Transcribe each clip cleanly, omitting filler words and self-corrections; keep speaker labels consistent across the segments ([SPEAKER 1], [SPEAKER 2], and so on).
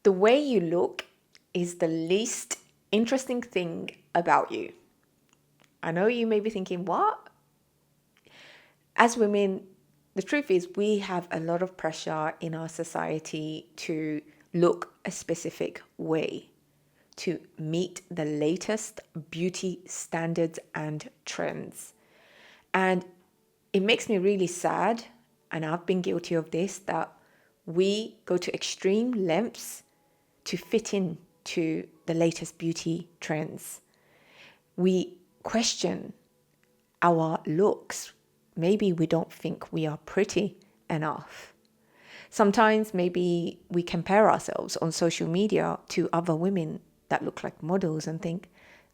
[SPEAKER 1] The way you look is the least interesting thing about you. I know you may be thinking, what? As women, the truth is we have a lot of pressure in our society to look a specific way, to meet the latest beauty standards and trends. And it makes me really sad, and I've been guilty of this, that we go to extreme lengths to fit in to the latest beauty trends. We question our looks. Maybe we don't think we are pretty enough. Sometimes maybe we compare ourselves on social media to other women that look like models and think,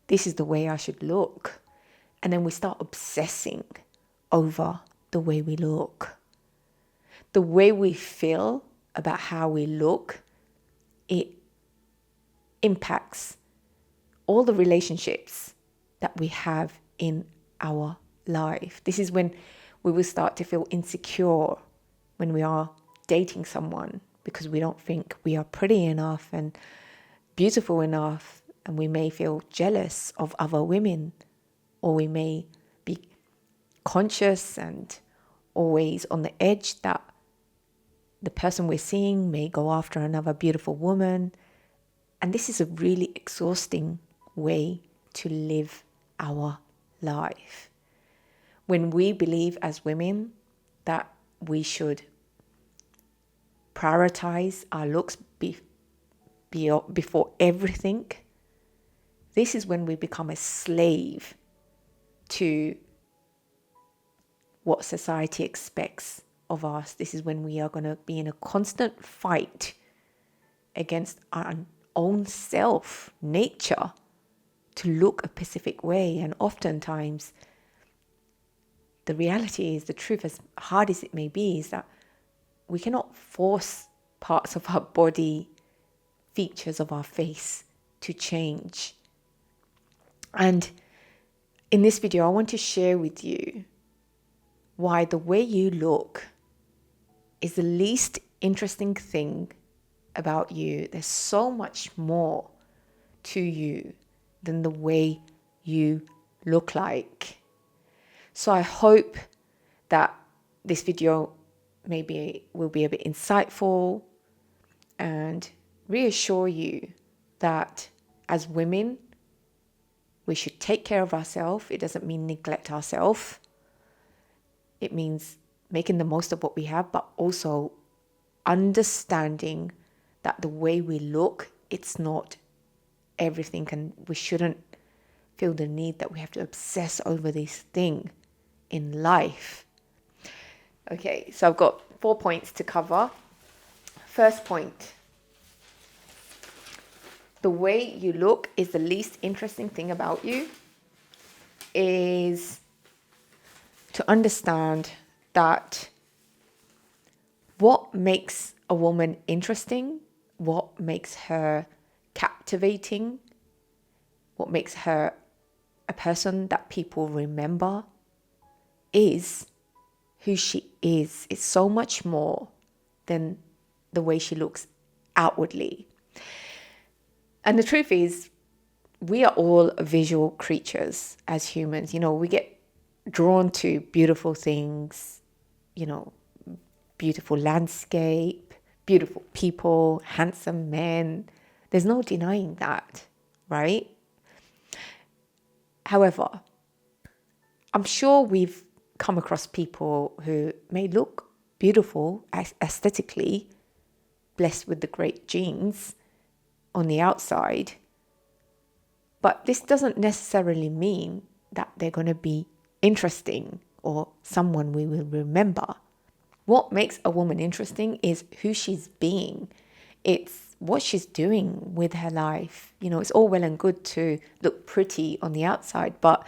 [SPEAKER 1] this is the way I should look. And then we start obsessing over the way we look. The way we feel about how we look, it impacts all the relationships that we have in our life. This is when we will start to feel insecure when we are dating someone because we don't think we are pretty enough and beautiful enough, and we may feel jealous of other women, or we may be conscious and always on the edge that the person we're seeing may go after another beautiful woman. And this is a really exhausting way to live our life. When we believe as women that we should prioritize our looks before everything, this is when we become a slave to what society expects of us. This is when we are going to be in a constant fight against our own self, nature, to look a specific way. And oftentimes, the reality is, the truth, as hard as it may be, is that we cannot force parts of our body, features of our face to change. And in this video, I want to share with you why the way you look is the least interesting thing about you. There's so much more to you than the way you look like. So I hope that this video maybe will be a bit insightful and reassure you that as women, we should take care of ourselves. It doesn't mean neglect ourselves. It means making the most of what we have, but also understanding that the way we look, it's not everything, and we shouldn't feel the need that we have to obsess over this thing in life. Okay, so I've got 4 points to cover. First point, the way you look is the least interesting thing about you, is to understand that what makes a woman interesting, what makes her captivating, what makes her a person that people remember is who she is. It's so much more than the way she looks outwardly. And the truth is, we are all visual creatures as humans. You know, we get drawn to beautiful things, you know, beautiful landscape, beautiful people, handsome men. There's no denying that, right? However, I'm sure we've come across people who may look beautiful aesthetically, blessed with the great genes on the outside, but this doesn't necessarily mean that they're going to be interesting or someone we will remember. What makes a woman interesting is who she's being. It's what she's doing with her life. You know, it's all well and good to look pretty on the outside, but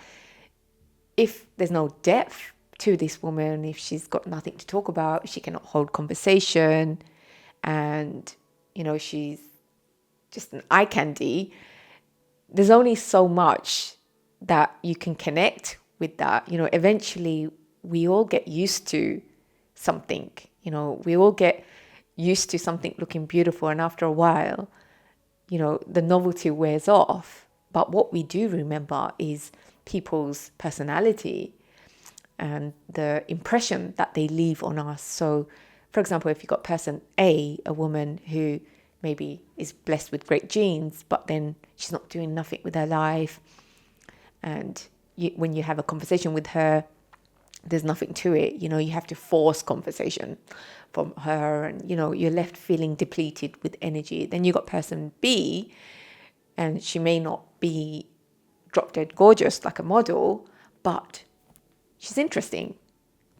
[SPEAKER 1] if there's no depth to this woman, if she's got nothing to talk about, she cannot hold conversation, and, you know, she's just an eye candy, there's only so much that you can connect with that. You know, eventually we all get used to something. You know, we all get used to something looking beautiful, and after a while, the novelty wears off. But what we do remember is people's personality and the impression that they leave on us. So, for example, if you've got person A, a woman who maybe is blessed with great genes, but then she's not doing nothing with her life, and when you have a conversation with her, there's nothing to it. You have to force conversation from her, and you're left feeling depleted with energy. Then you got person B, and she may not be drop dead gorgeous like a model, but she's interesting.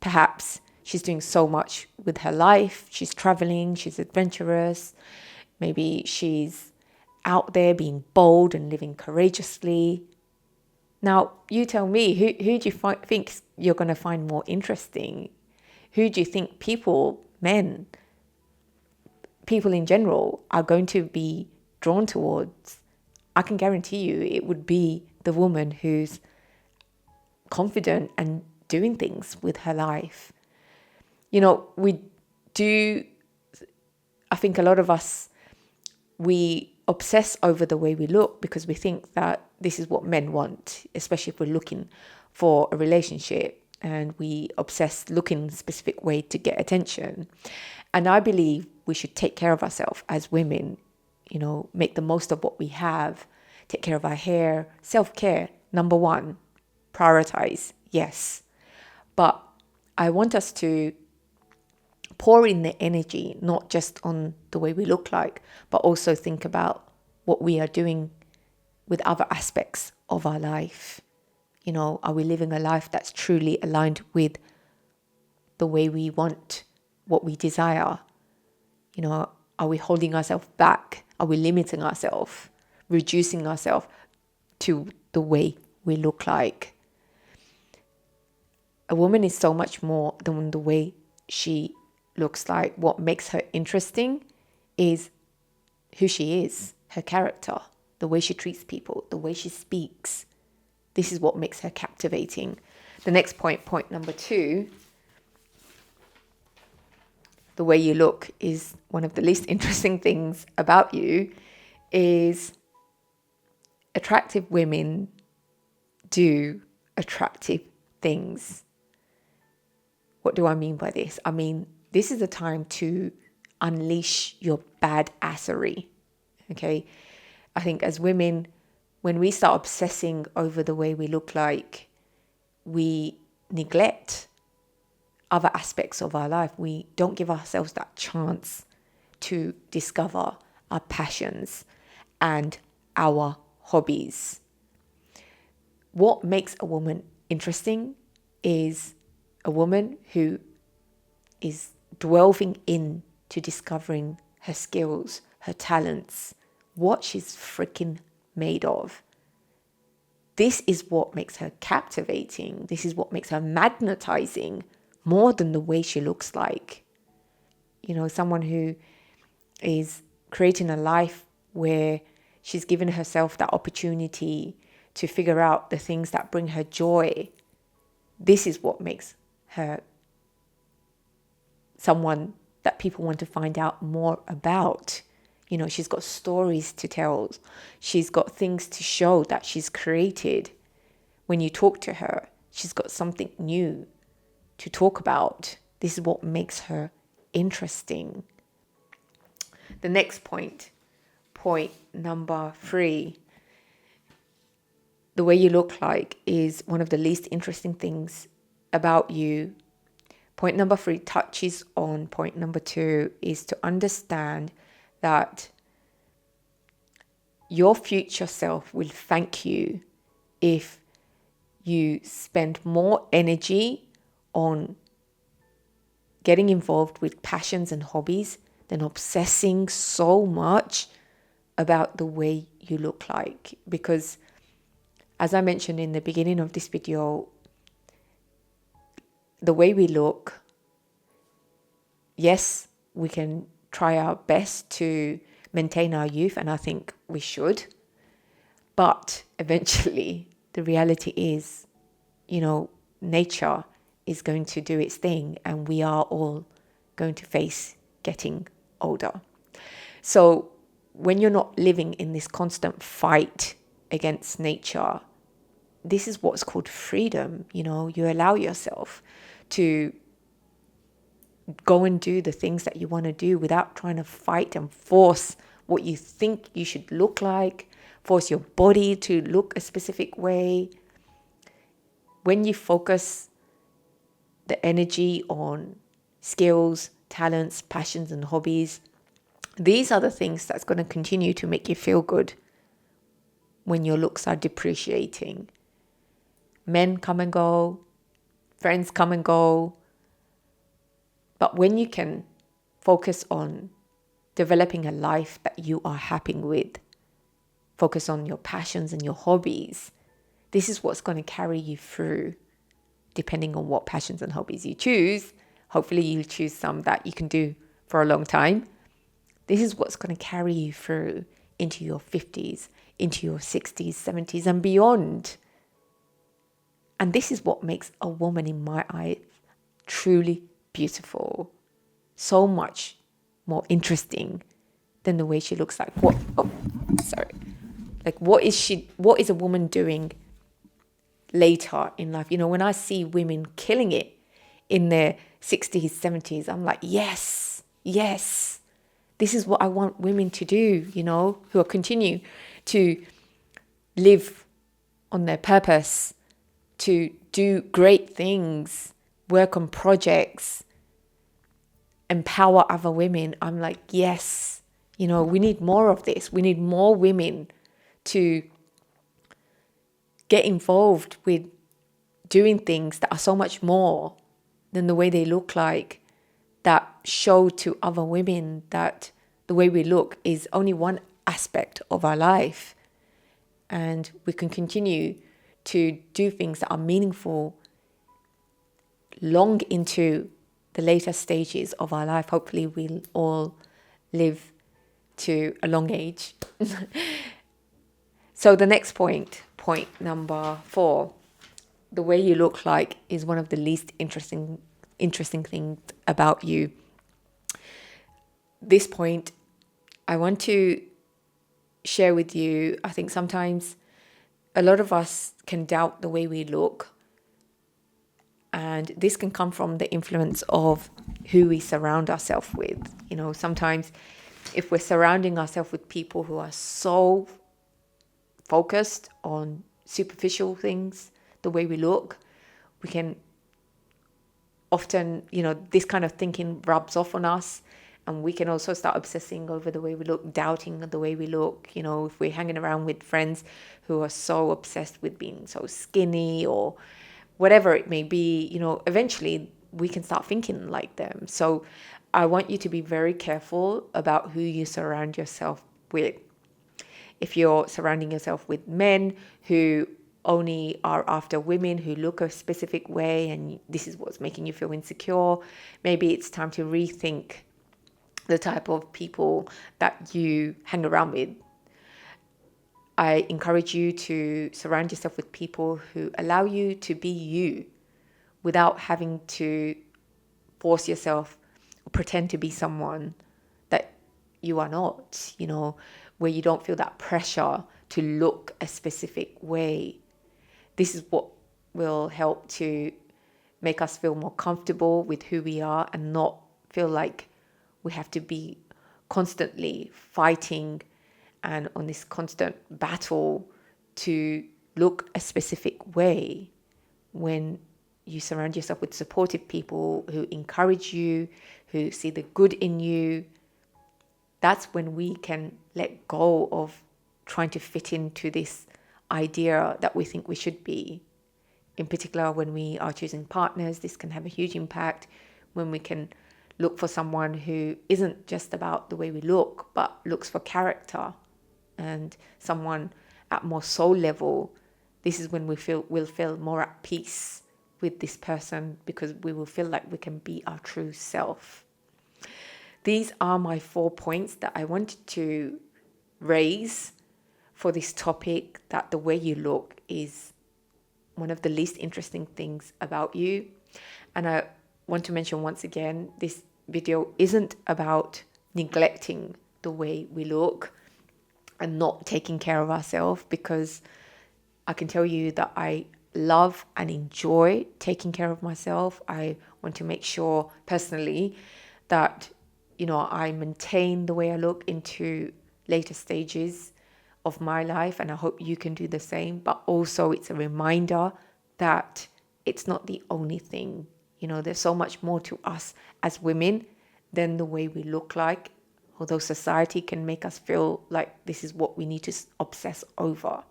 [SPEAKER 1] Perhaps she's doing so much with her life. She's traveling, she's adventurous. Maybe she's out there being bold and living courageously. Now, you tell me, who do you think you're going to find more interesting? Who do you think people in general are going to be drawn towards? I can guarantee you it would be the woman who's confident and doing things with her life. I think a lot of us, we obsess over the way we look because we think that this is what men want, especially if we're looking for a relationship, and we obsess looking a specific way to get attention. And I believe we should take care of ourselves as women, make the most of what we have, take care of our hair, self-care, number one, prioritize, yes. But I want us to pour in the energy, not just on the way we look like, but also think about what we are doing with other aspects of our life. Are we living a life that's truly aligned with the way we want, what we desire? Are we holding ourselves back? Are we limiting ourselves, reducing ourselves to the way we look like? A woman is so much more than the way she looks like. What makes her interesting is who she is, her character, the way she treats people, the way she speaks. This is what makes her captivating. The next point number 2, the way you look is one of the least interesting things about you. Is attractive women do attractive things. What do I mean by this? I mean, this is a time to unleash your badassery. Okay? I think as women, when we start obsessing over the way we look like, we neglect other aspects of our life. We don't give ourselves that chance to discover our passions and our hobbies. What makes a woman interesting is a woman who is delving into discovering her skills, her talents, what she's freaking made of. This is what makes her captivating. This is what makes her magnetizing more than the way she looks like. Someone who is creating a life where she's given herself that opportunity to figure out the things that bring her joy. This is what makes her someone that people want to find out more about. She's got stories to tell. She's got things to show that she's created. When you talk to her, she's got something new to talk about. This is what makes her interesting. The next point number 3, the way you look like is one of the least interesting things about you. Point number 3 touches on point number 2, is to understand that your future self will thank you if you spend more energy on getting involved with passions and hobbies than obsessing so much about the way you look like. Because as I mentioned in the beginning of this video, the way we look, yes, we can try our best to maintain our youth, and I think we should. But eventually, the reality is, nature is going to do its thing, and we are all going to face getting older. So when you're not living in this constant fight against nature, this is what's called freedom. You allow yourself to go and do the things that you want to do without trying to fight and force what you think you should look like, force your body to look a specific way. When you focus the energy on skills, talents, passions, and hobbies, these are the things that's going to continue to make you feel good when your looks are depreciating. Men come and go, friends come and go. But when you can focus on developing a life that you are happy with, focus on your passions and your hobbies, this is what's going to carry you through, depending on what passions and hobbies you choose. Hopefully you'll choose some that you can do for a long time. This is what's going to carry you through into your 50s, into your 60s, 70s, and beyond. And this is what makes a woman, in my eyes, truly beautiful. So much more interesting than the way she looks like. What is a woman doing later in life? When I see women killing it in their 60s, 70s, I'm like, yes, this is what I want women to do, who will continue to live on their purpose, to do great things, work on projects, empower other women. I'm like, yes, we need more of this. We need more women to get involved with doing things that are so much more than the way they look like, that show to other women that the way we look is only one aspect of our life. And we can continue to do things that are meaningful long into the later stages of our life. Hopefully we'll all live to a long age. So the next point number 4, the way you look like is one of the least interesting things about you. This point I want to share with you. I think sometimes a lot of us can doubt the way we look, and this can come from the influence of who we surround ourselves with. Sometimes if we're surrounding ourselves with people who are so focused on superficial things, the way we look, we can often, this kind of thinking rubs off on us, and we can also start obsessing over the way we look, doubting the way we look. If we're hanging around with friends who are so obsessed with being so skinny or whatever it may be, eventually we can start thinking like them. So I want you to be very careful about who you surround yourself with. If you're surrounding yourself with men who only are after women who look a specific way, and this is what's making you feel insecure, maybe it's time to rethink the type of people that you hang around with. I encourage you to surround yourself with people who allow you to be you without having to force yourself or pretend to be someone that you are not, where you don't feel that pressure to look a specific way. This is what will help to make us feel more comfortable with who we are and not feel like we have to be constantly fighting and on this constant battle to look a specific way. When you surround yourself with supportive people who encourage you, who see the good in you, that's when we can let go of trying to fit into this idea that we think we should be. In particular, when we are choosing partners, this can have a huge impact. When we can look for someone who isn't just about the way we look, but looks for character, and someone at more soul level, this is when we'll feel more at peace with this person, because we will feel like we can be our true self. These are my 4 points that I wanted to raise for this topic, that the way you look is one of the least interesting things about you. And I want to mention once again, this video isn't about neglecting the way we look and not taking care of ourselves, because I can tell you that I love and enjoy taking care of myself. I want to make sure personally that, I maintain the way I look into later stages of my life, and I hope you can do the same. But also, it's a reminder that it's not the only thing. There's so much more to us as women than the way we look like, although society can make us feel like this is what we need to obsess over.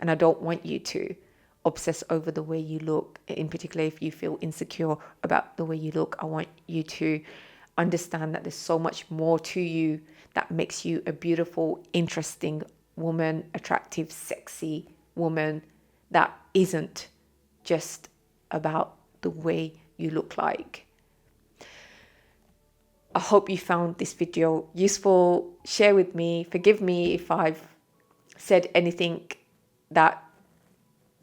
[SPEAKER 1] And I don't want you to obsess over the way you look, in particular if you feel insecure about the way you look. I want you to understand that there's so much more to you that makes you a beautiful, interesting woman, attractive, sexy woman, that isn't just about the way you look like. I hope you found this video useful. Share with me. Forgive me if I've said anything that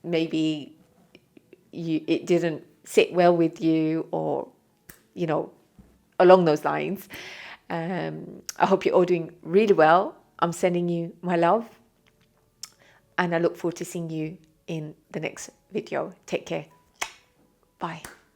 [SPEAKER 1] maybe it didn't sit well with you, or along those lines. I hope you're all doing really well. I'm sending you my love, and I look forward to seeing you in the next video. Take care. Bye.